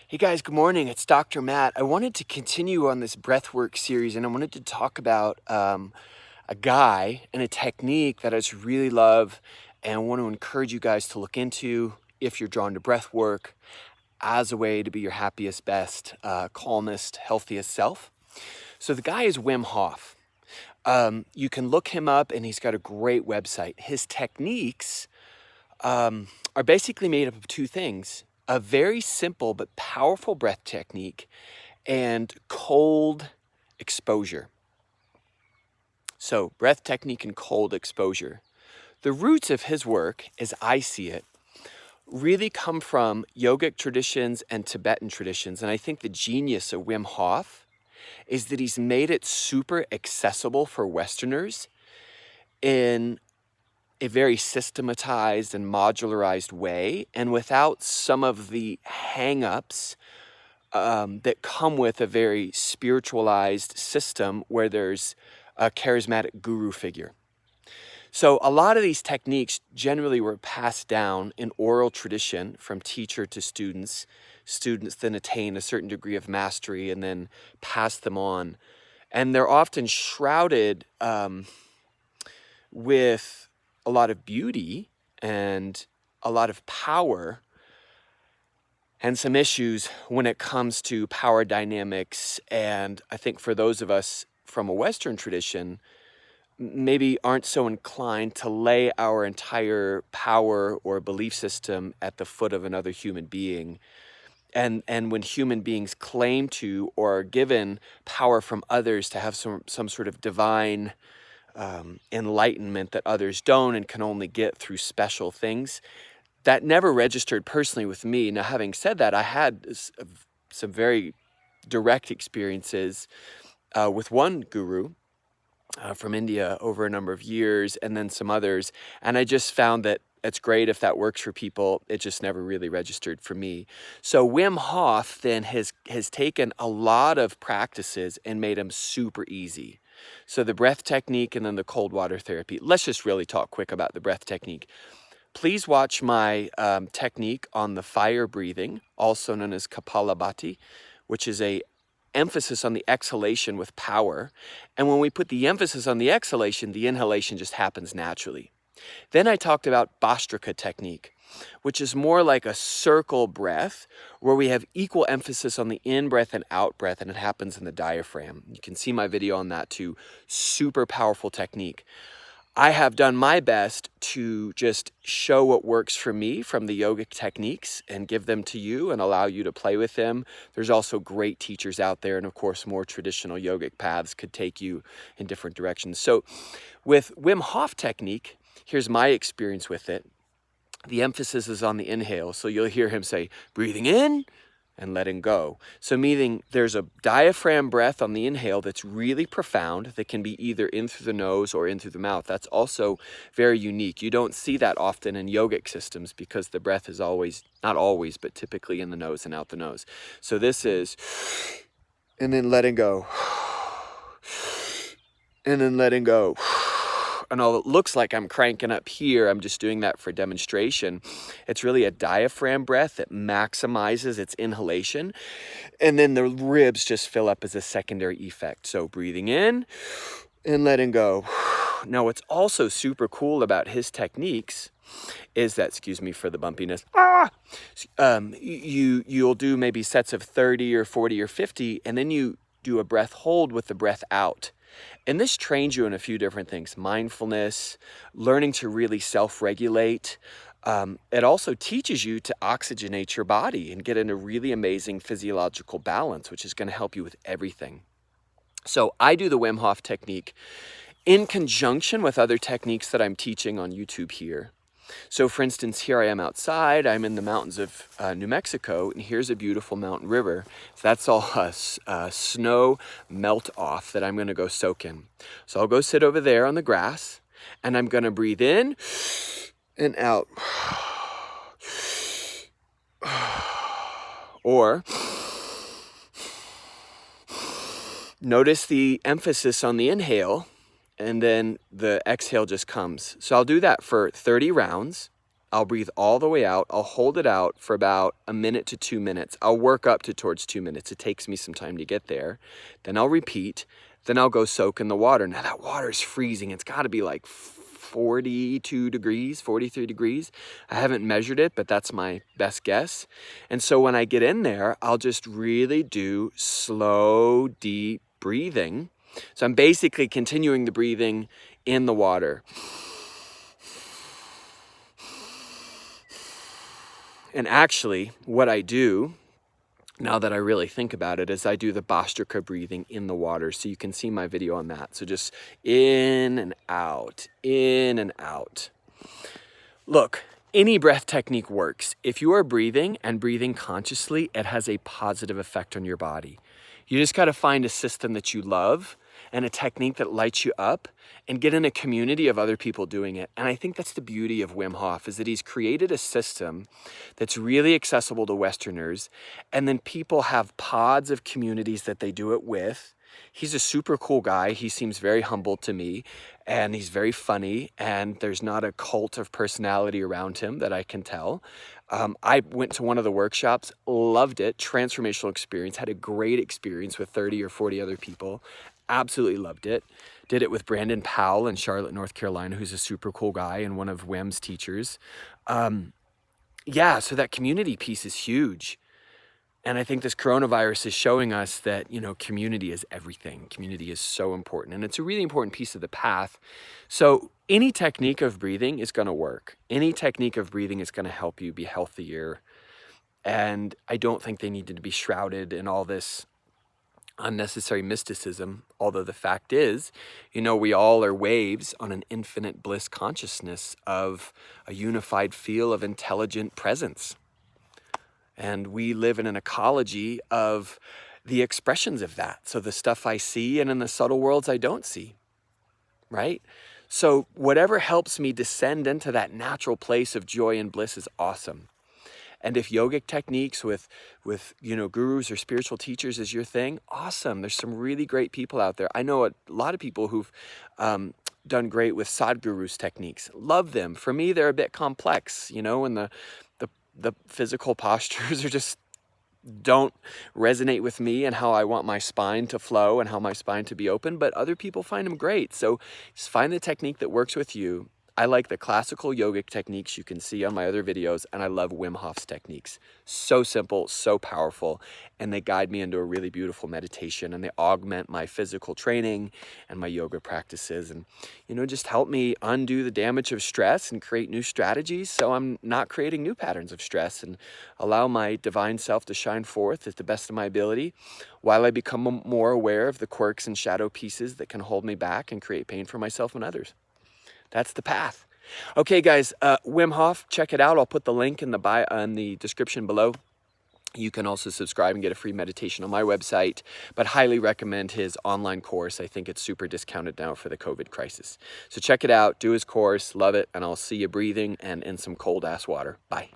Hey guys, good morning. It's Dr. Matt. I wanted to continue on this breathwork series, and I wanted to talk about a guy and a technique that I just really love and want to encourage you guys to look into if you're drawn to breathwork as a way to be your happiest, best, calmest, healthiest self. So the guy is Wim Hof. You can look him up, and he's got a great website. His techniques are basically made up of two things: a very simple but powerful breath technique and cold exposure. So breath technique and cold exposure. The roots of his work, as I see it, really come from yogic traditions and Tibetan traditions. And I think the genius of Wim Hof is that he's made it super accessible for Westerners in a very systematized and modularized way, and without some of the hang-ups that come with a very spiritualized system where there's a charismatic guru figure. So a lot of these techniques generally were passed down in oral tradition from teacher to students. Students then attain a certain degree of mastery and then pass them on. And they're often shrouded with a lot of beauty and a lot of power, and some issues when it comes to power dynamics. And I think for those of us from a Western tradition, maybe aren't so inclined to lay our entire power or belief system at the foot of another human being. And when human beings claim to or are given power from others to have some sort of divine enlightenment that others don't and can only get through special things, that never registered personally with me. Now, having said that, I had some very direct experiences with one guru from India over a number of years, and then some others. And I just found that it's great if that works for people. It just never really registered for me. So Wim Hof then has taken a lot of practices and made them super easy. So the breath technique and then the cold water therapy. Let's just really talk quick about the breath technique. Please watch my technique on the fire breathing, also known as Kapalabhati, which is a emphasis on the exhalation with power. And when we put the emphasis on the exhalation, the inhalation just happens naturally. Then I talked about Bhastrika technique, which is more like a circle breath where we have equal emphasis on the in-breath and out-breath, and it happens in the diaphragm. You can see my video on that too. Super powerful technique. I have done my best to just show what works for me from the yogic techniques and give them to you and allow you to play with them. There's also great teachers out there, and of course more traditional yogic paths could take you in different directions. So with Wim Hof technique, here's my experience with it. The emphasis is on the inhale. So you'll hear him say, breathing in and letting go. So meaning there's a diaphragm breath on the inhale that's really profound, that can be either in through the nose or in through the mouth. That's also very unique. You don't see that often in yogic systems because the breath is always, not always, but typically in the nose and out the nose. So this is, and then letting go, and then letting go. And although it looks like I'm cranking up here, I'm just doing that for demonstration. It's really a diaphragm breath that maximizes its inhalation. And then the ribs just fill up as a secondary effect. So breathing in and letting go. Now, what's also super cool about his techniques is that, excuse me for the bumpiness, you'll do maybe sets of 30 or 40 or 50, and then you do a breath hold with the breath out. And this trains you in a few different things: mindfulness, learning to really self-regulate. It also teaches you to oxygenate your body and get in a really amazing physiological balance, which is going to help you with everything. So I do the Wim Hof technique in conjunction with other techniques that I'm teaching on YouTube here. So for instance, here I am outside, I'm in the mountains of New Mexico, and here's a beautiful mountain river. So that's all snow melt off that I'm gonna go soak in. So I'll go sit over there on the grass, and I'm gonna breathe in and out. Or notice the emphasis on the inhale, and then the exhale just comes. So I'll do that for 30 rounds. I'll breathe all the way out. I'll hold it out for about 1 minute to 2 minutes. I'll work up to towards 2 minutes. It takes me some time to get there. Then I'll repeat. Then I'll go soak in the water. Now that water is freezing. It's got to be like 42 degrees, 43 degrees. I haven't measured it, but that's my best guess. And so when I get in there, I'll just really do slow, deep breathing. So I'm basically continuing the breathing in the water. And actually, what I do, now that I really think about it, is I do the Bhastrika breathing in the water. So you can see my video on that. So just in and out, in and out. Look, any breath technique works. If you are breathing and breathing consciously, it has a positive effect on your body. You just got to find a system that you love and a technique that lights you up and get in a community of other people doing it. And I think that's the beauty of Wim Hof, is that he's created a system that's really accessible to Westerners. And then people have pods of communities that they do it with. He's a super cool guy. He seems very humble to me, and he's very funny, and there's not a cult of personality around him that I can tell. I went to one of the workshops, loved it, transformational experience, had a great experience with 30 or 40 other people, absolutely loved it. Did it with Brandon Powell in Charlotte, North Carolina, who's a super cool guy and one of Wim's teachers. Yeah, so that community piece is huge. And I think this coronavirus is showing us that, you know, community is everything. Community is so important, and it's a really important piece of the path. So any technique of breathing is going to work. Any technique of breathing is going to help you be healthier. And I don't think they need to be shrouded in all this unnecessary mysticism. Although the fact is, you know, we all are waves on an infinite bliss consciousness of a unified feel of intelligent presence. And we live in an ecology of the expressions of that. So the stuff I see, and in the subtle worlds I don't see, right? So whatever helps me descend into that natural place of joy and bliss is awesome. And if yogic techniques with you know, gurus or spiritual teachers is your thing, awesome. There's some really great people out there. I know a lot of people who've done great with Sadhguru's techniques. Love them. For me, they're a bit complex, you know, and the physical postures are just don't resonate with me and how I want my spine to flow and how my spine to be open, but other people find them great. So just find the technique that works with you. I like the classical yogic techniques you can see on my other videos, and I love Wim Hof's techniques. So simple, so powerful, and they guide me into a really beautiful meditation, and they augment my physical training and my yoga practices, and, you know, just help me undo the damage of stress and create new strategies so I'm not creating new patterns of stress, and allow my divine self to shine forth at the best of my ability while I become more aware of the quirks and shadow pieces that can hold me back and create pain for myself and others. That's the path. Okay, guys, Wim Hof, check it out. I'll put the link in the bio, in the description below. You can also subscribe and get a free meditation on my website, but highly recommend his online course. I think it's super discounted now for the COVID crisis. So check it out, do his course, love it, and I'll see you breathing and in some cold ass water. Bye.